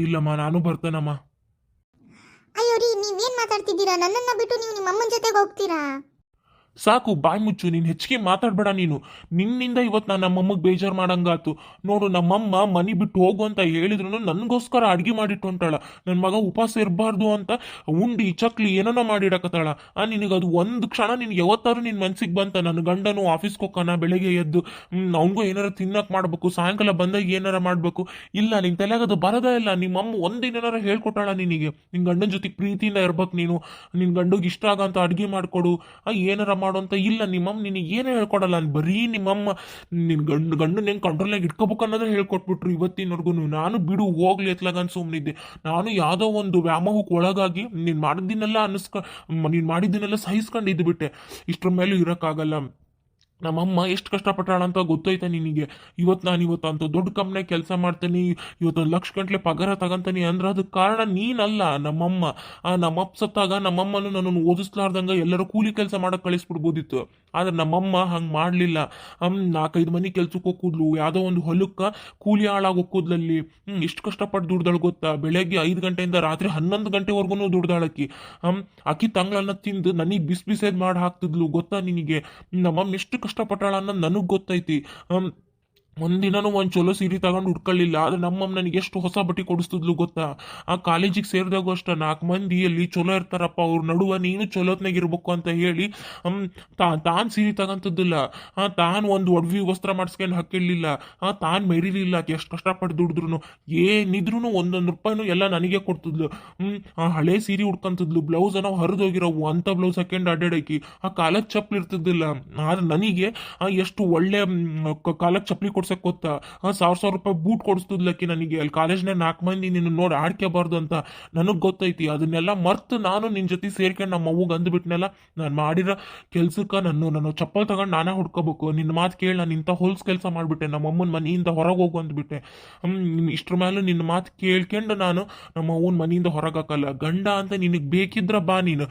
ಇಲ್ಲಮ್ಮ, ನಾನು ಬರ್ತೇನಮ್ಮ. ಅಯ್ಯೋ ರೀ, ನೀವೇನ್ ಮಾತಾಡ್ತಿದ್ದೀರಾ? ನನ್ನನ್ನ ಬಿಟ್ಟು ನೀವು ನಿಮ್ಮ ಅಮ್ಮನ ಜೊತೆಗೆ ಹೋಗ್ತೀರಾ? ಸಾಕು, ಬಾಯ್ ಮುಚ್ಚು. ನೀನು ಹೆಚ್ಚಿಗೆ ಮಾತಾಡಬೇಡ. ನಿನ್ನಿಂದ ಇವತ್ತು ನಾನು ನಮ್ಮಮ್ಮಗೆ ಬೇಜಾರು ಮಾಡಂಗಾತು. ನೋಡು, ನಮ್ಮಮ್ಮ ಮನೆ ಬಿಟ್ಟು ಹೋಗು ಅಂತ ಹೇಳಿದ್ರು ನನಗೋಸ್ಕರ ಅಡ್ಗೆ ಮಾಡಿಟ್ಟು ಹೊಂಟಾಳ. ನನ್ನ ಮಗ ಉಪವಾಸ ಇರಬಾರ್ದು ಅಂತ ಉಂಡಿ ಚಕ್ಲಿ ಏನೋ ಮಾಡಿಡಕತ್ತಾಳ. ನಿನಗೆ ಅದು ಒಂದು ಕ್ಷಣ ನಿನ್ಗೆ ಯಾವತ್ತಾರು ನಿನ್ನ ಮನ್ಸಿಗೆ ಬಂತ? ನನ್ನ ಗಂಡನು ಆಫೀಸ್ಗೆ ಹೋಗ್ತಾನ, ಬೆಳಗ್ಗೆ ಎದ್ದು ಅವನಿಗೂ ಏನಾರ ತಿನ್ನಕ್ಕೆ ಮಾಡ್ಬೇಕು, ಸಾಯಂಕಾಲ ಬಂದಾಗ ಏನಾರ ಮಾಡಬೇಕು. ಇಲ್ಲ, ನಿನ್ನ ತಲೆಗದು ಬರದೇ ಇಲ್ಲ. ನಿಮ್ಮಮ್ಮ ಒಂದಿನಾರ ಹೇಳ್ಕೊಟ್ಟಾಳ ನಿನಗೆ, ನಿನ್ನ ಗಂಡನ ಜೊತೆ ಪ್ರೀತಿಯಿಂದ ಇರ್ಬೇಕು ನೀನು, ನಿನ್ನ ಗಂಡಿಗೆ ಇಷ್ಟ ಆಗಂತ ಅಡ್ಗೆ ಮಾಡಿಕೊಡು, ಏನಾರ ಮಾಡು ಅಂತ. ಇಲ್ಲ, ನಿಮ್ಮಮ್ಮ ನಿನಗೆ ಏನೂ ಹೇಳ್ಕೊಡಲ್ಲ. ಬರೀ ನಿಮ್ಮಮ್ಮ ನಿನ್ನ ಗಂಡನ ಹೆಂಗೆ ಕಂಟ್ರೋಲ್ನಾಗ ಇಟ್ಕೋಬೇಕು ಅನ್ನೋದೇ ಹೇಳ್ಕೊಟ್ಬಿಟ್ರು ಇವತ್ತಿನವರೆಗೂ. ನಾನು ಬಿಡು ಹೋಗ್ಲಿ ಎತ್ಲಾಗನ್ ಸುಮ್ಮನಿದ್ದೆ. ನಾನು ಯಾವುದೋ ಒಂದು ವ್ಯಾಮೋಹಕ್ಕೆ ಒಳಗಾಗಿ ನೀನು ಮಾಡಿದ್ದನ್ನೆಲ್ಲ ಸಹಿಸ್ಕೊಂಡು ಇದ್ಬಿಟ್ಟೆ. ಇಷ್ಟರ ಮೇಲೂ ಇರೋಕ್ಕಾಗಲ್ಲ. ನಮ್ಮಮ್ಮ ಎಷ್ಟು ಕಷ್ಟಪಟ್ಟಾಳ ಅಂತ ಗೊತ್ತೈತೆ ನಿನಗೆ. ಇವತ್ತು ಅಂತ ದೊಡ್ಡ ಕಂಪ್ನಿಯಾಗ ಕೆಲಸ ಮಾಡ್ತೀನಿ, ಇವತ್ತು 1,00,000 ಗಂಟ್ಲೆ ಪಗಾರ ತಗೊಂತೀನಿ ಅಂದ್ರೆ ಅದಕ್ಕೆ ಕಾರಣ ನೀನಲ್ಲ, ನಮ್ಮಮ್ಮ. ನಮ್ಮಪ್ಪ ಸತ್ತಾಗ ನಮ್ಮಮ್ಮನು ನನ್ನನ್ನು ಓದಿಸ್ಲಾರ್ದಂಗೆ ಎಲ್ಲರೂ ಕೂಲಿ ಕೆಲಸ ಮಾಡಕ್ಕೆ ಕಳಿಸ್ಬಿಡ್ಬೋದಿತ್ತು. ಆದ್ರೆ ನಮ್ಮಮ್ಮ ಹಂಗೆ ಮಾಡಲಿಲ್ಲ. 4-5 ಮನೆ ಕೆಲ್ಸಕ್ಕೆ ಹೋಗ್ಕೂದ್ಲು, ಯಾವುದೋ ಒಂದು ಹೊಲಕ್ಕೆ ಕೂಲಿ ಹಾಳಾಗಿ ಹೋಗ್ಕೂದ್ಲಲ್ಲಿ. ಎಷ್ಟು ಕಷ್ಟಪಟ್ಟು ದುಡ್ದಾಳು ಗೊತ್ತಾ? ಬೆಳಗ್ಗೆ 5 ಗಂಟೆಯಿಂದ ರಾತ್ರಿ 11 ಗಂಟೆವರೆಗೂ ದುಡ್ದಾಳಕ್ಕಿ. ಅಕ್ಕಿ ತಂಗಳನ್ನ ತಿಂದು ನನಗೆ ಬಿಸಿದ್ ಮಾಡಿ ಹಾಕ್ತಿದ್ಲು, ಗೊತ್ತಾ ನಿನಗೆ? ನಮ್ಮಮ್ಮ ಎಷ್ಟು ಕಷ್ಟಪಟ್ಟಾಳ ಅನ್ನೋದು ನನಗೆ ಗೊತ್ತೈತಿ. ಒಂದಿನೂ ಒಂದು ಚಲೋ ಸೀರೆ ತಗೊಂಡು ಉಟ್ಕೊಳ್ಳಿಲ್ಲ. ಆದ್ರೆ ನಮ್ಮಮ್ಮ ನನಗೆ ಎಷ್ಟು ಹೊಸ ಬಟ್ಟೆ ಕೊಡಿಸ್ತಿದ್ಲು ಗೊತ್ತಾ? ಕಾಲೇಜಿಗೆ ಸೇರಿದಾಗೂ ಅಷ್ಟ 4 ಮಂದಿ ಅಲ್ಲಿ ಚಲೋ ಇರ್ತಾರಪ್ಪ, ಅವ್ರ ನಡುವ ನೀನು ಚಲೋತ್ನಾಗ ಇರ್ಬೇಕು ಅಂತ ಹೇಳಿ ತಾನು ಸೀರೆ ತಗೊಂತದ್ದಿಲ್ಲ, ತಾನು ಒಂದು ಒಡವಿ ವಸ್ತ್ರ ಮಾಡಿಸ್ಕೊಂಡು ಹಾಕಿರ್ಲಿಲ್ಲ, ತಾನು ಮೆರಿಲಿಲ್ಲ. ಎಷ್ಟು ಕಷ್ಟಪಟ್ಟು ದುಡಿದ್ರು ಏನಿದ್ರು ಒಂದೊಂದು ರೂಪಾಯಿನೂ ಎಲ್ಲ ನನಗೆ ಕೊಡ್ತಿದ್ಲು. ಹಳೆ ಸೀರೆ ಉಡ್ಕೊಂತಿದ್ಲು, ಬ್ಲೌಸ್ ನಾವು ಹರಿದೋಗಿರೋವು ಅಂತ ಬ್ಲೌಸ್ ಹಾಕೊಂಡು ಅಡ್ಡಾಡಕಿ. ಕಾಲಕ್ಕೆ ಚಪ್ಪಲಿ ಇರ್ತಿದ್ದಿಲ್ಲ. ಆದ್ರೆ ನನಗೆ ಎಷ್ಟು ಒಳ್ಳೆ ಕಾಲಕ್ಕೆ ಚಪ್ಪಲಿ ಕೊಡ್ಸಕ್ ಗೊತ್ತಾ? 1,000 ರೂಪಾಯಿ ಬೂಟ್ ಕೊಡಿಸ್ತಿದ್ಲಕ್ಕಿ ನನಗೆ. ಅಲ್ಲಿ ಕಾಲೇಜ್ನಾಗ 4 ಮಂದಿ ನಿನ್ನ ನೋಡಿ ಆಡ್ಕೋಬಾರ್ದು ಅಂತ ನನಗೆ ಗೊತ್ತೈತಿ. ಅದನ್ನೆಲ್ಲ ಮರ್ತು ನಾನು ನಿನ್ನ ಜೊತೆ ಸೇರ್ಕೊಂಡು ನಮ್ಮ ಅವ್ವಗೆ ಅಂದ್ಬಿಟ್ನೆಲ್ಲ. ನಾನು ಮಾಡಿರೋ ಕೆಲ್ಸಕ್ಕೆ ನಾನು ಚಪ್ಪಲ್ ತಗೊಂಡು ನಾನೇ ಹುಡ್ಕೋಬೇಕು. ನಿನ್ನ ಮಾತು ಕೇಳಿ ನಾನು ಇಂಥ ಹೊಲ್ಸ್ ಕೆಲಸ ಮಾಡಿಬಿಟ್ಟೆ, ನಮ್ಮ ಅಮ್ಮನ ಮನೆಯಿಂದ ಹೊರಗೆ ಹೋಗು ಅಂದ್ಬಿಟ್ಟೆ. ಇಷ್ಟ್ರ ಮೇಲೂ ನಿನ್ನ ಮಾತು ಕೇಳ್ಕೊಂಡು ನಾನು ನಮ್ಮ ಅವ್ವನ ಮನೆಯಿಂದ ಹೊರಗೆ ಹಾಕಲ್ಲ. ಗಂಡ ಅಂತ ನಿನಗೆ ಬೇಕಿದ್ರ ಬಾ ನೀನು.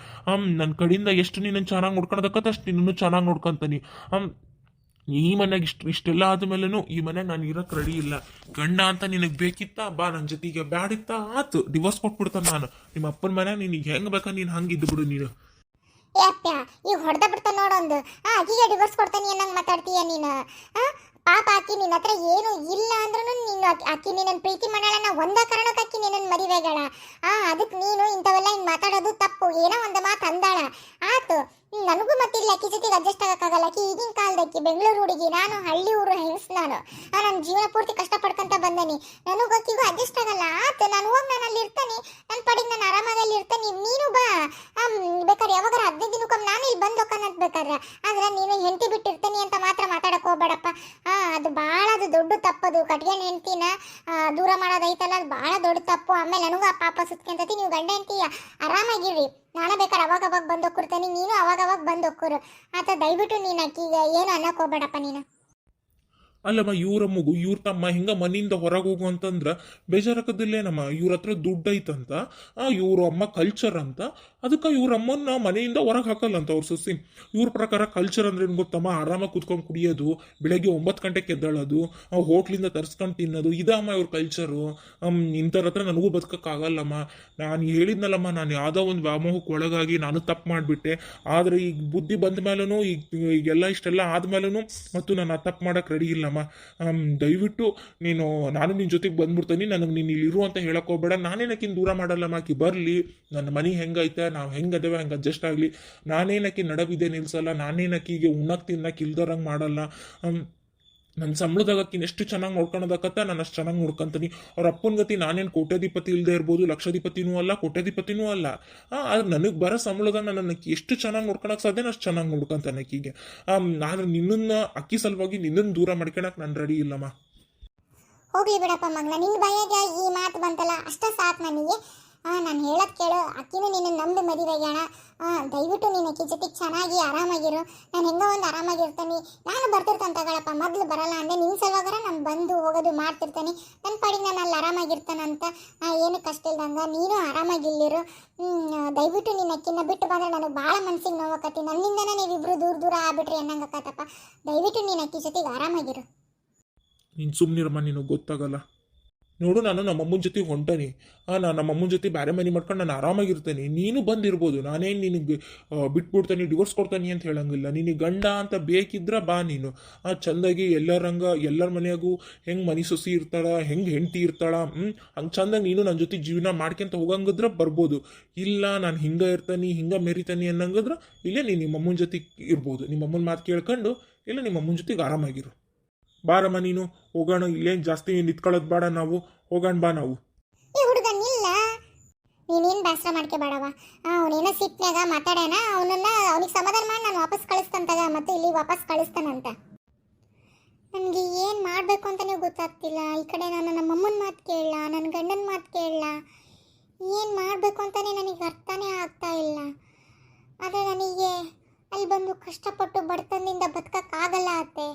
ನನ್ನ ಕಡೆಯಿಂದ ಎಷ್ಟು ನಿನ್ನನ್ನು ಚೆನ್ನಾಗಿ ನೋಡ್ಕೊಳೋದಕ್ಕತ್ತ ಅಷ್ಟು ನಿನ್ನನ್ನು ಚೆನ್ನಾಗಿ ನೋಡ್ಕೊಂತೀನಿ. ಈ ಮನೆಗೆ ಇಷ್ಟೆಲ್ಲ ಆದ್ಮೇಲೆನೂ ಈ ಮನೆಗೆ ನಾನು ಇರಕ್ಕೆ ರೆಡಿ ಇಲ್ಲ. ಗಂಡ ಅಂತ ನಿನಗೆ ಬೇಕಿತ್ತಾ ಬಾ, ನನ್ನ ಜೊತೆಗೆ ಬ್ಯಾಡಿತ್ತಾ ಆತು, ಡಿವೋರ್ಸ್ ಕೊಟ್ಬಿಡ್ತಾನೆ ನಾನು. ನಿಮ್ಮ ಅಪ್ಪನ ಮನೆ ನಿನಗೆ ಹೆಂಗೆ ಬೇಕಾ ನೀನು ಹಂಗೆ ಇದ್ದು ಬಿಡು ನೀನು. ಏಪ್ಪ, ಈಗ ಹೊಡೆದ ಬಿಡ್ತಾ ನೋಡೊಂದು. ಆಕಿಗೆ ಡಿವೋರ್ಸ್ ಕೊಡ್ತಾನೆ ಅನ್ನಂಗೆ ಮಾತಾಡ್ತೀಯ ನೀನು. ಪಾಪ ಆಕಿ ನಿನ್ನ ಹತ್ರ ಏನು ಇಲ್ಲ ಅಂದ್ರೂ ನೀನು ಆಕಿ ನಿನ್ನ ಪ್ರೀತಿ ಮಾಡಾಳ. ನಾ ಒಂದ ಕಾರಣಕ್ಕೆ ಆಕಿ ನಿನ್ನ ಮದುವೆಗಳ. ಅದಕ್ಕೆ ನೀನು ಇಂಥವೆಲ್ಲ ಹಿಂಗೆ ಮಾತಾಡೋದು ತಪ್ಪು. ಏನೋ ಒಂದು ಮಾತು ಅಂದಾಳ, ಆತು. ನನಗೂ ಮತ್ತಿಲ್ಲ ಅಕ್ಕಿ ಜೊತೆಗೆ ಅಡ್ಜಸ್ಟ್ ಆಗಕ್ಕಾಗಲ್ಲ. ಆಕಿ ಈಗಿನ ಕಾಲದಕ್ಕಿ ಬೆಂಗಳೂರು ಹುಡುಗಿ, ನಾನು ಹಳ್ಳಿ ಊರು ಹೆಂಗಸ್. ನಾನು ನನ್ನ ಜೀವನ ಪೂರ್ತಿ ಕಷ್ಟಪಡ್ಕೊಂತ ಬಂದನಿ. ನನಗೂ ಅಕ್ಕಿಗೂ ಅಡ್ಜಸ್ಟ್ ಆಗಲ್ಲ. ಆತು, ನಾನು ಹೋಗಿ ನಾನು ಅಲ್ಲಿ ಇರ್ತಾನೆ, ನನ್ನ ಪಡಿಗೆ ನಾನು ಆರಾಮಾಗಲ್ಲಿ ಇರ್ತಾನೆ. ನೀನು ಬಾ, ಬೇಕಾದ್ರೆ ಯಾವಾಗ 15 ದಿನಕ್ಕೊಮ್ಮೆ ನಾನು ಇಲ್ಲಿ ಬಂದು ಹೋಗೋಣಂತ ಬೇಕಾದ್ರೆ. ಆದ್ರೆ ನೀನು ಹೆಂಡತಿ ಬಿಟ್ಟಿರ್ತಾನೆ ಅಂತ ಮಾತ್ರ ಮಾತಾಡಕ್ ಹೋಗ್ಬೇಡಪ್ಪ. ಅದು ಭಾಳ ಅದು ದೊಡ್ಡ ತಪ್ಪದು. ಕಟ್ಗೆ ಹೆಂಡ್ತಿನ ದೂರ ಮಾಡೋದೈತಲ್ಲ, ಅದು ಭಾಳ ದೊಡ್ಡ ತಪ್ಪು. ಆಮೇಲೆ ನನಗೂ ಆ ಪಾಪ ಸುತ್ಕೊಂತತಿ. ನೀವು ಗಂಡ ಹೆಂಡತಿ ಆರಾಮಾಗಿರ್ರಿ. ನಾನು ಬೇಕಾದ್ರೆ ಅವಾಗ ಬಂದು ಹೋಗ್ಕೊಡ್ತೇನೆ, ನೀನು ಅವಾಗ ಬಂದು ಹೋಗ್ಕೊರು ಆತ. ದಯವಿಟ್ಟು ನೀನು ಆಕಿಗೆ ಏನು ಅನ್ನಕ್ಕೆ ಹೋಗ್ಬೇಡಪ್ಪ ನೀನು. ಅಲ್ಲಮ್ಮ, ಇವ್ರ ತಮ್ಮ ಹಿಂಗ ಮನೆಯಿಂದ ಹೊರಗೆ ಹೋಗು ಅಂತಂದ್ರ ಬೇಜಾರಾಕದಿಲ್ಲೇನಮ್ಮ? ಇವ್ರ ಹತ್ರ ದುಡ್ಡು ಐತಂತ, ಇವ್ರ ಅಮ್ಮ ಕಲ್ಚರ್ ಅಂತ, ಅದಕ್ಕೆ ಇವ್ರ ಅಮ್ಮನ್ನ ಮನೆಯಿಂದ ಹೊರಗೆ ಹಾಕಲ್ಲ ಅಂತ ಅವ್ರ ಸೊಸಿ. ಇವ್ರ ಪ್ರಕಾರ ಕಲ್ಚರ್ ಅಂದ್ರೆ ಏನು ಗೊತ್ತಮ್ಮ? ಆರಾಮಾಗಿ ಕುತ್ಕೊಂಡು ಕುಡಿಯೋದು, ಬೆಳಗ್ಗೆ 9 ಗಂಟೆಗೆ ಎದ್ದೇಳೋದು, ಹೋಟ್ಲಿಂದ ತರಿಸ್ಕೊಂಡು ತಿನ್ನೋದು, ಇದಮ್ಮ ಇವ್ರ ಕಲ್ಚರು. ಇಂಥವ್ರ ಹತ್ರ ನನಗೂ ಬದುಕಕ್ಕಾಗಲ್ಲಮ್ಮ. ನಾನು ಹೇಳಿದ್ನಲ್ಲಮ್ಮ, ನಾನು ಯಾವುದೋ ಒಂದು ವ್ಯಾಮೋಹಕ್ಕೆ ಒಳಗಾಗಿ ನಾನು ತಪ್ಪು ಮಾಡಿಬಿಟ್ಟೆ. ಆದರೆ ಈಗ ಬುದ್ಧಿ ಬಂದ ಮೇಲೂ, ಈಗೆಲ್ಲ ಇಷ್ಟೆಲ್ಲ ಆದ್ಮೇಲೂ ಮತ್ತು ನಾನು ತಪ್ಪು ಮಾಡೋಕೆ ರೆಡಿ ಇಲ್ಲ. ದಯವಿಟ್ಟು ನಾನು ನಿನ್ನ ಜೊತೆಗೆ ಬಂದ್ಬಿಡ್ತೀನಿ. ನನಗೆ ನೀನು ಇಲ್ಲಿ ಇರು ಅಂತ ಹೇಳಕ್ ಹೋಗ್ಬೇಡ. ನಾನೇನಕ್ಕಿಂತ ದೂರ ಮಾಡಲ್ಲಮ್ಮ. ಆಕಿ ಬರಲಿ, ನನ್ನ ಮನೆ ಹೆಂಗೈತೆ, ನಾವು ಹೆಂಗದೇವೆ ಹಂಗೆ ಅಡ್ಜಸ್ಟ್ ಆಗಲಿ. ನಾನೇನಕ್ಕಿ ನಡವಿದೆ ನಿಲ್ಸಲ್ಲ, ನಾನೇನಕ್ಕಿಗೆ ಉಣ್ಣಕ್ಕೆ ತಿನ್ನಕ್ಕೆ ಇಲ್ದರಂಗೆ ಮಾಡಲ್ಲ. ನನ್ನ ಸಂಬಳದಾಗ ಆಕಿನ ಎಷ್ಟು ಚೆನ್ನಾಗಿ ನೋಡ್ಕೊಳೋದಕ್ಕತ್ತ ನಾನು ಅಷ್ಟು ಚೆನ್ನಾಗಿ ನೋಡ್ಕೊಂತೀನಿ. ಅವ್ರ ಅಪ್ಪನ ಗತಿ ನಾನೇನು ಕೋಟ್ಯಾಧಿಪತಿ ಇಲ್ಲದೆ ಇರ್ಬೋದು, ಲಕ್ಷಾಧಿಪತಿನೂ ಅಲ್ಲ, ಕೋಟ್ಯಾಧಿಪತಿನೂ ಅಲ್ಲ. ಆದ್ರೆ ನನಗೆ ಬರೋ ಸಂಬಳದಾಗ ನನ್ನ ಎಷ್ಟು ಚೆನ್ನಾಗಿ ನೋಡ್ಕೊಳಕ್ಕೆ ಸಾಧ್ಯ ಅಷ್ಟು ಚೆನ್ನಾಗಿ ನೋಡ್ಕೊಂತಾನೆ ಆಕಿಗೆ. ಆದ್ರೆ ನಿನ್ನನ್ನು ಅಕ್ಕಿ ಸಲುವಾಗಿ ನಿನ್ನನ್ನು ದೂರ ಮಾಡ್ಕೊಳಕ್ಕೆ ನಾನು ರೆಡಿ ಇಲ್ಲಮ್ಮ. ಹೋಗ್ಲಿ ಬಿಡಪ್ಪ ಮಗ್ನ, ನಿನ್ನ ಬಾಯಾಗ ಈ ಮಾತು ಬಂತಲ್ಲ ಅಷ್ಟ ಸಾಕು ನನಗೆ. ನಾನು ಹೇಳೋದು ಕೇಳು. ಅಕ್ಕಿನೂ ನಿನ್ನ ನಂಬಿ ಮದುವೆಗ್ಯಾಣ. ದಯವಿಟ್ಟು ನೀನು ಅಕ್ಕಿ ಜೊತೆಗೆ ಚೆನ್ನಾಗಿ ಆರಾಮಾಗಿರು. ನಾನು ಹೆಂಗೋ ಒಂದು ಆರಾಮಾಗಿರ್ತಾನೆ. ನಾನು ಬರ್ತಿರ್ತಾನೆ ತಗೊಳಪ್ಪ, ಮೊದಲು ಬರಲ್ಲ ಅಂದೆ. ನಿನ್ನ ಸಲುವಾಗಾರ ನಾನು ಬಂದು ಹೋಗೋದು ಮಾಡ್ತಿರ್ತಾನೆ. ನನ್ನ ಪಾಡಿಗೆ ನಾನು ಅಲ್ಲಿ ಆರಾಮಾಗಿರ್ತಾನಂತ ಏನು ಕಷ್ಟ ಇಲ್ದಂಗೆ ನೀನು ಆರಾಮಾಗಿಲ್ಲಿರು. ದಯವಿಟ್ಟು ನಿನ್ನ ಅಕ್ಕಿನ ಬಿಟ್ಟು ಬಂದರೆ ನನಗೆ ಭಾಳ ಮನ್ಸಿಗೆ ನೋವಾಕತಿ. ನನ್ನಿಂದನೇ ನೀವಿಬ್ರು ದೂರ ಆಗ್ಬಿಟ್ರಿ ಅನ್ನಂಗಕ್ಕತ್ತಪ್ಪ. ದಯವಿಟ್ಟು ನೀನು ಅಕ್ಕಿ ಜೊತೆಗೆ ಆರಾಮಾಗಿರು. ನೀನು ಸುಮ್ಮನಿರಮ್ಮ, ನಿನಗೆ ಗೊತ್ತಾಗಲ್ಲ. ನೋಡು ನಾನು ನಮ್ಮಮ್ಮನ ಜೊತೆ ಹೊಂಟನಿ. ನಾನು ನಮ್ಮಮ್ಮನ ಜೊತೆ ಬೇರೆ ಮನೆ ಮಾಡ್ಕೊಂಡು ನಾನು ಆರಾಮಾಗಿರ್ತೇನೆ. ನೀನು ಬಂದಿರ್ಬೋದು, ನಾನೇನು ನಿನಗೆ ಬಿಟ್ಬಿಡ್ತಾನೆ ಡಿವೋರ್ಸ್ ಕೊಡ್ತಾನೆ ಅಂತ ಹೇಳಂಗಿಲ್ಲ. ನಿನಗೆ ಗಂಡ ಅಂತ ಬೇಕಿದ್ರೆ ಬಾ ನೀನು. ಚಂದಾಗಿ ಎಲ್ಲರ ಮನೆಯಾಗೂ ಹೆಂಗೆ ಮನೆ ಸೊಸಿ ಇರ್ತಾಳ, ಹೆಂಗೆ ಹೆಂಡತಿ ಇರ್ತಾಳ, ಹಂಗೆ ಚಂದಾಗಿ ನೀನು ನನ್ನ ಜೊತೆ ಜೀವನ ಮಾಡ್ಕೊಂತ ಹೋಗಂಗಿದ್ರೆ ಬರ್ಬೋದು. ಇಲ್ಲ ನಾನು ಹಿಂಗೆ ಇರ್ತಾನೆ ಹಿಂಗೆ ಮೆರಿತಾನೆ ಅನ್ನಂಗಿದ್ರೆ ಇಲ್ಲೇ ನೀನು ನಿಮ್ಮಮ್ಮನ ಜೊತೆ ಇರ್ಬೋದು. ನಿಮ್ಮಮ್ಮನ ಮಾತು ಕೇಳ್ಕೊಂಡು ಇಲ್ಲ ನಿಮ್ಮಮ್ಮನ ಜೊತೆಗೆ ಆರಾಮಾಗಿರು. ಬಾರಮ್ಮ ನೀನು ಹೋಗೋಣ. ಇಲ್ಲೇನು ಜಾಸ್ತಿ ನಿಂತ್ಕೊಳ್ಳೋದು ಬೇಡ, ನಾವು ಹೋಗೋಣ ಬಾ ನಾವು. ಈ ಹುಡುಗ ನಿಲ್ಲ, ನೀನೇನು ಬೇಸರ ಮಾಡ್ಕೋಬೇಡವ. ಅವನೇನೋ ಸಿಟ್ನಾಗ ಮಾತಾಡ್ಯಾನ, ಅವನಿಗೆ ಸಮಾಧಾನ ಮಾಡಿ ನಾನು ವಾಪಸ್ ಕಳಿಸ್ತಂತಾಗ, ಮತ್ತೆ ಇಲ್ಲಿ ವಾಪಸ್ ಕಳಿಸ್ತಾನಂತ. ನನಗೆ ಏನು ಮಾಡಬೇಕು ಅಂತಲೇ ಗೊತ್ತಾಗ್ತಿಲ್ಲ. ಈ ಕಡೆ ನಾನು ನಮ್ಮಮ್ಮನ ಮಾತು ಕೇಳಲ್ಲ, ನನ್ನ ಗಂಡನ ಮಾತು ಕೇಳಲ್ಲ, ಏನು ಮಾಡಬೇಕು ಅಂತಲೇ ನನಗೆ ಅರ್ಥನೇ ಆಗ್ತಾ ಇಲ್ಲ. ಆದರೆ ನನಗೆ ಅಲ್ಲಿ ಬಂದು ಕಷ್ಟಪಟ್ಟು ಬಡತನದಿಂದ ಬದುಕೋಕ್ಕಾಗಲ್ಲ ಅತ್ತೆ.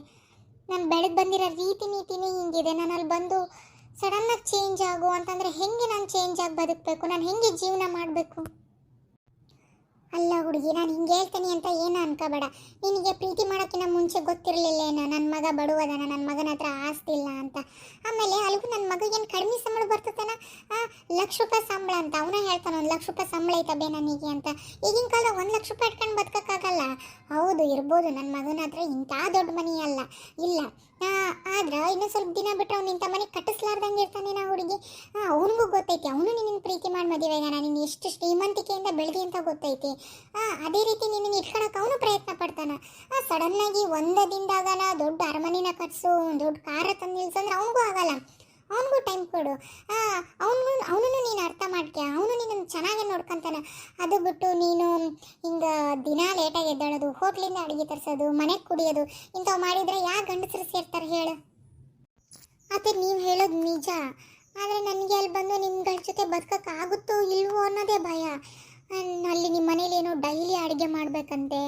ನಾನು ಬೆಳೆದು ಬಂದಿರೋ ರೀತಿ ನೀತಿನೇ ಹಿಂಗಿದೆ. ನಾನು ಅಲ್ಲಿ ಬಂದು ಸಡನ್ನಾಗಿ ಚೇಂಜ್ ಆಗು ಅಂತಂದರೆ ಹೆಂಗೆ ನಾನು ಚೇಂಜ್ ಆಗಿ ಬದುಕಬೇಕು? ನಾನು ಹೆಂಗೆ ಜೀವನ ಮಾಡಬೇಕು? ಅಲ್ಲ ಹುಡುಗಿ, ನಾನು ಹಿಂಗೆ ಹೇಳ್ತೀನಿ ಅಂತ ಏನು ಅನ್ಕೋಬೇಡ. ನಿನಗೆ ಪ್ರೀತಿ ಮಾಡೋಕ್ಕಿಂತ ಮುಂಚೆ ಗೊತ್ತಿರಲಿಲ್ಲೇನ ನನ್ನ ಮಗ ಬಡವದಾನ, ನನ್ನ ಮಗನ ಹತ್ರ ಆಸ್ತಿ ಇಲ್ಲ ಅಂತ. ಆಮೇಲೆ ಅಲ್ಲಿಗೂ ನನ್ನ ಮಗಗೇನು ಕಡಿಮೆ ಸಂಬಳ ಬರ್ತದನ, ₹1,00,000 ಸಂಬಳ ಅಂತ ಅವನ ಹೇಳ್ತಾನೆ. ₹1,00,000 ಸಂಬಳ ಐತಬೇ ನನಗೆ ಅಂತ. ಈಗಿನ ಕಾಲದಾಗ ₹1,00,000 ಇಟ್ಕೊಂಡು ಬದುಕೋಕ್ಕಾಗಲ್ಲ. ಹೌದು ಇರ್ಬೋದು, ನನ್ನ ಮಗನ ಹತ್ರ ಇಂಥ ದೊಡ್ಡ ಮನೆ ಅಲ್ಲ, ಇಲ್ಲ. ಆದ್ರೆ ಇನ್ನೂ ಸ್ವಲ್ಪ ದಿನ ಬಿಟ್ಟರೆ ಅವ್ನು ಇಂಥ ಮನೆ ಕಟ್ಟಿಸ್ಲಾರ್ದಂಗೆ ಇರ್ತಾನೆ ನಾ ಹುಡುಗಿ. ಅವನಿಗೂ ಗೊತ್ತೈತಿ, ಅವನು ನಿನ್ನ ಪ್ರೀತಿ ಮಾಡಿ ಮದುವೆಗಾನ, ನೀನು ಎಷ್ಟು ಶ್ರೀಮಂತಿಕೆಯಿಂದ ಬೆಳೆದಿ ಅಂತ ಗೊತ್ತೈತಿ. ಅದೇ ರೀತಿ ನಿನ್ನ ಇಟ್ಕೊಳಕ್ಕೆ ಅವನು ಪ್ರಯತ್ನ ಪಡ್ತಾನೆ. ಸಡನ್ನಾಗಿ ಒಂದೇ ದಿನದಾಗನ ದೊಡ್ಡ ಅರಮನೆನ ಕಟ್ಸು, ದೊಡ್ಡ ಕಾರ ತಂದು ನಿಲ್ಸಂದ್ರೆ ಅವನಿಗೂ ಆಗಲ್ಲ. ಅವನಿಗೂ ಟೈಮ್ ಕೊಡು. ಅವನನ್ನು ನೀನು ಅರ್ಥ ಮಾಡ್ಕೆ, ಅವನು ನಿನ್ನ ಚೆನ್ನಾಗಿ ನೋಡ್ಕೊತಾನೆ. ಅದು ಬಿಟ್ಟು ನೀನು ಹಿಂಗೆ ದಿನ ಲೇಟಾಗಿ ಎದ್ದೇಳೋದು, ಹೋಟ್ಲಿಂದ ಅಡುಗೆ ತರಿಸೋದು, ಮನೆಗೆ ಕುಡಿಯೋದು, ಇಂಥವು ಮಾಡಿದರೆ ಯಾಕೆ ಗಂಡಸರು ಸೇರ್ತಾರೆ ಹೇಳು? ಮತ್ತು ನೀವು ಹೇಳೋದು ನಿಜ. ಆದರೆ ನನಗೆ ಅಲ್ಲಿ ಬಂದು ನಿಮ್ಗಳ ಜೊತೆ ಬದುಕೋಕ್ಕಾಗುತ್ತೋ ಇಲ್ವೋ ಅನ್ನೋದೇ ಭಯ. ಅಲ್ಲಿ ನಿಮ್ಮ ಮನೇಲಿ ಏನೋ ಡೈಲಿ ಅಡುಗೆ ಮಾಡಬೇಕಂತೆ,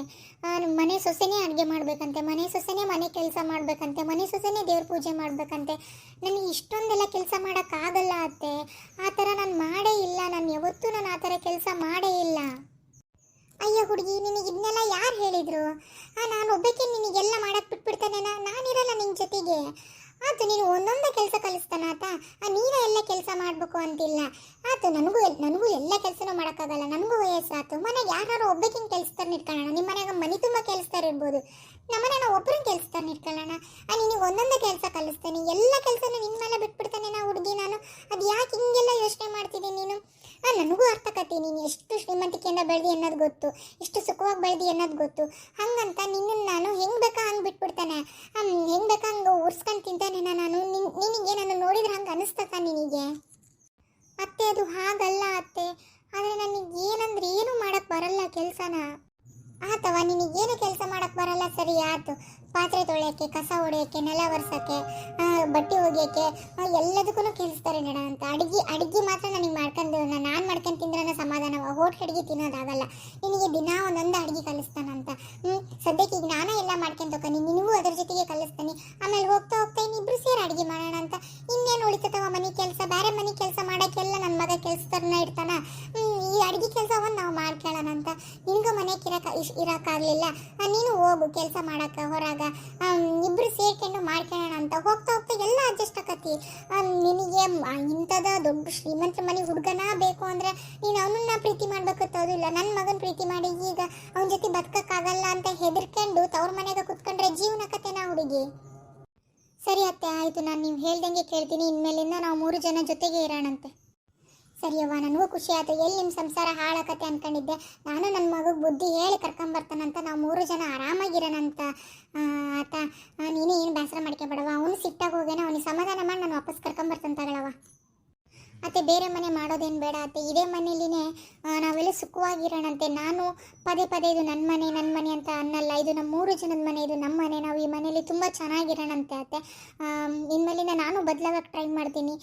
ಮನೆ ಸೊಸೆನೇ ಅಡುಗೆ ಮಾಡಬೇಕಂತೆ, ಮನೆ ಸೊಸೆನೇ ಮನೆ ಕೆಲಸ ಮಾಡಬೇಕಂತೆ, ಮನೆ ಸೊಸೆನೇ ದೇವ್ರ ಪೂಜೆ ಮಾಡಬೇಕಂತೆ. ನನಗೆ ಇಷ್ಟೊಂದೆಲ್ಲ ಕೆಲಸ ಮಾಡೋಕ್ಕಾಗಲ್ಲ ಅತ್ತೆ. ಆ ಥರ ನಾನು ಮಾಡೇ ಇಲ್ಲ. ನಾನು ಯಾವತ್ತೂ ನಾನು ಆ ಥರ ಕೆಲಸ ಮಾಡೇ ಇಲ್ಲ. ಅಯ್ಯೋ ಹುಡುಗಿ, ನಿನಗೆ ಇದನ್ನೆಲ್ಲ ಯಾರು ಹೇಳಿದರು? ನಾನು ಒಬ್ಬಕ್ಕೆ ನಿನಗೆಲ್ಲ ಮಾಡೋಕ್ಕೆ ಬಿಟ್ಬಿಡ್ತಾನೇನಾ? ನಾನಿರಲ್ಲ ನಿನ್ನ ಜೊತೆಗೆ. ಆಯ್ತು, ನೀನು ಒಂದೊಂದೇ ಕೆಲಸ ಕಲಿಸ್ತಾನಾತ, ನೀನೇ ಎಲ್ಲ ಕೆಲಸ ಮಾಡಬೇಕು ಅಂತಿಲ್ಲ. ಆಯ್ತು, ನನಗೂ ಎಲ್ಲ ಕೆಲಸನೂ ಮಾಡೋಕ್ಕಾಗಲ್ಲ, ನನಗೂ ವಯಸ್ಸಾಯ್ತು. ಮನೆಗೆ ಯಾರು ಒಬ್ಬಕ್ಕಿಂಗ್ ಕೆಲಸದಾರ ಇಟ್ಕೊಳ್ಳೋಣ. ನಿಮ್ಮ ಮನೆಯಾಗ ಮನೆ ತುಂಬ ಕೆಲಸದಾರ ಇರ್ಬೋದು, ನಮ್ಮನೆ ನಾವು ಒಬ್ಬರನ್ನ ಕೆಲಸದಾರ ಇಟ್ಕೊಳ್ಳೋಣ. ನಿನಗೆ ಒಂದೊಂದೇ ಕೆಲಸ ಕಲಿಸ್ತಾನೆ, ಎಲ್ಲ ಕೆಲಸನೂ ನಿನ್ನ ಮೇಲೆ ಬಿಟ್ಬಿಡ್ತಾನೆ ನಾ ಹುಡುಗಿ. ನಾನು ಅದು ಯಾಕೆ ಹಿಂಗೆಲ್ಲ ಯೋಚನೆ ಮಾಡ್ತಿದ್ದೀನಿ ನೀನು? ನನಗೂ ಅರ್ಥಕತ್ತಿ, ನೀನು ಎಷ್ಟು ಶ್ರೀಮಂತಿಕೆಯಿಂದ ಬೆಳೆದಿ ಅನ್ನೋದು ಗೊತ್ತು, ಎಷ್ಟು ಸುಖವಾಗಿ ಬೆಳೆದಿ ಅನ್ನೋದು ಗೊತ್ತು. ಹಂಗಂತ ನಿನ್ನನ್ನು ನಾನು ಹೆಂಗೆ ಬೇಕಾ ಹಂಗೆ ಬಿಟ್ಬಿಡ್ತಾನೆ, ಹೆಂಗೆ ಬೇಕಾ ಹಂಗೆ ಉರ್ಸ್ಕೊಂಡು ತಿಂತಾನೆ ನಾನು. ನಿನಗೆ ನಾನು ನೋಡಿದ್ರೆ ಹಂಗೆ ಅನಿಸ್ತಕ್ಕ ನಿನಗೆ? ಅತ್ತೆ ಅದು ಹಾಗಲ್ಲ ಅತ್ತೆ. ಆದರೆ ನನಗೆ ಏನಂದ್ರೆ ಏನು ಮಾಡೋಕ್ಕೆ ಬರಲ್ಲ ಕೆಲಸನ. ಆತವ ನಿನಗೇನು ಕೆಲಸ ಮಾಡೋಕ್ಕೆ ಬರಲ್ಲ, ಸರಿ ಆಯ್ತು. ಪಾತ್ರೆ ತೊಳೆಯೋಕ್ಕೆ, ಕಸ ಹೊಡೆಯೋಕ್ಕೆ, ನೆಲ ಒರೆಸೋಕ್ಕೆ, ಬಟ್ಟೆ ಒಗೆಯೋಕ್ಕೆ, ಎಲ್ಲದಕ್ಕೂ ಕೆಲಸ್ತಾರೆ ನಡ ಅಂತ. ಅಡುಗೆ ಮಾತ್ರ ನನಗೆ ನಾನು ಮಾಡ್ಕೊಂಡು ತಿಂದ್ರೆ ಸಮಾಧಾನವ. ಹೋಟ್ಲು ಅಡುಗೆ ತಿನ್ನೋದಾಗಲ್ಲ. ನಿನಗೆ ದಿನ ಒಂದೊಂದು ಅಡುಗೆ ಕಲಿಸ್ತಾನಂತ. ಸದ್ಯಕ್ಕೆ ಈಗ ನಾನೇ ಎಲ್ಲ ಮಾಡ್ಕೊಂಡು ತಗೊಂಡು ನಿನಗೂ ಅದ್ರ ಜೊತೆಗೆ ಕಲಿಸ್ತಾನೆ. ಆಮೇಲೆ ಹೋಗ್ತಾ ಹೋಗ್ತಾ ಇನ್ನಿಬ್ರು ಸೇರಿ ಅಡುಗೆ ಮಾಡೋಣ ಅಂತ. ಇನ್ನೇನು ಉಳಿತವ ಮನೆ ಕೆಲಸ? ಬೇರೆ ಮನೆ ಕೆಲಸ ಮಾಡೋಕ್ಕೆಲ್ಲ ನನ್ನ ಮಗ ಕೆಲಸದವ್ರನ್ನ ಇಡ್ತಾನ. ಈ ಅಡುಗೆ ಕೆಲಸ ಒಂದು ನಾವು ಮಾಡ್ಕೊಳ್ಳೋಣ ಅಂತ. ನಿನಗೂ ಮನೆಗೆ ಇರೋಕ್ಕಾಗಲಿಲ್ಲ, ನೀನು ಹೋಗು ಕೆಲಸ ಮಾಡೋಕ್ಕೆ ಹೊರಗೆ, ಇಬ್ಬರು ಸೇರ್ಕೊಂಡು ಮಾಡ್ಕೊಳ್ಳೋಣ ಅಂತ. ಹೋಗ್ತಾ ಹೋಗ್ತಾ ಎಲ್ಲ ಅಡ್ಜಸ್ಟ್ ಆಕತಿ. ನಿನಗೆ ಇಂಥದ ದೊಡ್ಡ ಶ್ರೀಮಂತರ ಮನೆ ಹುಡುಗನ ಬೇಕು ಅಂದರೆ ನೀನು ಅವನನ್ನ ಪ್ರೀತಿ ಮಾಡ್ಬೇಕತ್ತೋದು ಇಲ್ಲ. ನನ್ನ ಮಗನ ಪ್ರೀತಿ ಮಾಡಿ ಈಗ ಅವನ ಜೊತೆ ಬದುಕೋಕ್ಕಾಗಲ್ಲ ಅಂತ ಹೆದರ್ಕೊಂಡು ತವ್ರ ಮನೆಗೆ ಕುತ್ಕೊಂಡ್ರೆ ಜೀವನಕತೆನಾ ಹುಡುಗಿ? ಸರಿ ಅತ್ತೆ, ಆಯಿತು, ನಾನು ನೀವು ಹೇಳ್ದಂಗೆ ಕೇಳ್ತೀನಿ. ಇನ್ಮೇಲಿಂದ ನಾವು 3 ಜನ ಜೊತೆಗೆ ಇರೋಣಂತೆ. ಸರಿಯವ್ವ, ನನಗೂ ಖುಷಿ ಆಯ್ತು. ಎಲ್ಲಿ ನಿಮ್ಮ ಸಂಸಾರ ಹಾಳಾಕತ್ತೆ ಅಂದ್ಕೊಂಡಿದ್ದೆ. ನಾನು ನನ್ನ ಮಗಗೆ ಬುದ್ಧಿ ಹೇಳಿ ಕರ್ಕೊಂಬರ್ತಾನಂತ. ನಾವು 3 ಜನ ಆರಾಮಾಗಿರೋಣಂತ. ಆತ ನೀನು ಏನು ಬೇಸರ ಮಾಡ್ಕೊಬೇಡವ. ಅವನು ಸಿಟ್ಟಾಗಿ ಹೋಗೇನ, ಅವನಿಗೆ ಸಮಾಧಾನ ಮಾಡಿ ನಾನು ವಾಪಸ್ ಕರ್ಕೊಂಬರ್ತಾನೆ ತಗೊಳವ. ಅತ್ತೆ ಬೇರೆ ಮನೆ ಮಾಡೋದೇನು ಬೇಡ ಅತ್ತೆ, ಇದೇ ಮನೇಲಿನೇ ನಾವೆಲ್ಲ ಸುಖವಾಗಿರೋಣಂತೆ. ನಾನು ಪದೇ ಪದೇ ಇದು ನನ್ನ ಮನೆ ಅಂತ ಅನ್ನಲ್ಲ. ಇದು ನಮ್ಮ 3 ಜನದ ಮನೆ, ಇದು ನಮ್ಮ ಮನೆ. ನಾವು ಈ ಮನೇಲಿ ತುಂಬ ಚೆನ್ನಾಗಿರೋಣಂತೆ ಅತ್ತೆ. ಇನ್ಮೇಲಿಂದ ನಾನು ಬದಲಾಗಕ್ಕೆ ಟ್ರೈ ಮಾಡ್ತೀನಿ.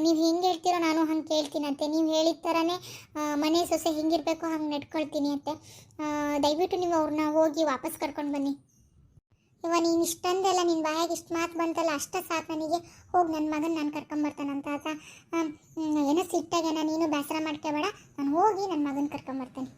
ನೀವು ಹೆಂಗೆ ಹೇಳ್ತೀರೋ ನಾನು ಹಂಗೆ ಕೇಳ್ತೀನಿ ಅತ್ತೆ. ನೀವು ಹೇಳಿದ ಥರನೇ ಮನೆ ಸೊಸೆ ಹೆಂಗಿರಬೇಕು ಹಂಗೆ ನಡ್ಕೊಳ್ತೀನಿ ಅತ್ತೆ. ದಯವಿಟ್ಟು ನೀವು ಅವ್ರನ್ನ ಹೋಗಿ ವಾಪಸ್ ಕರ್ಕೊಂಡು ಬನ್ನಿ. ಇವ ನೀನು ಇಷ್ಟಂದೆಲ್ಲ ನಿನ್ನ ಬಾಯಾಗ ಇಷ್ಟು ಮಾತು ಬಂತಲ್ಲ, ಅಷ್ಟೇ ಸಾಕು ನನಗೆ. ಹೋಗಿ ನನ್ನ ಮಗನ ನಾನು ಕರ್ಕೊಂಬರ್ತಾನಂತ ಆತ. ಏನೋ ಸಿಟ್ಟಾಗೇನ, ನೀನು ಬೇಸರ ಮಾಡ್ಕೋಬೇಡ. ನಾನು ಹೋಗಿ ನನ್ನ ಮಗನ ಕರ್ಕೊಂಬರ್ತೇನೆ.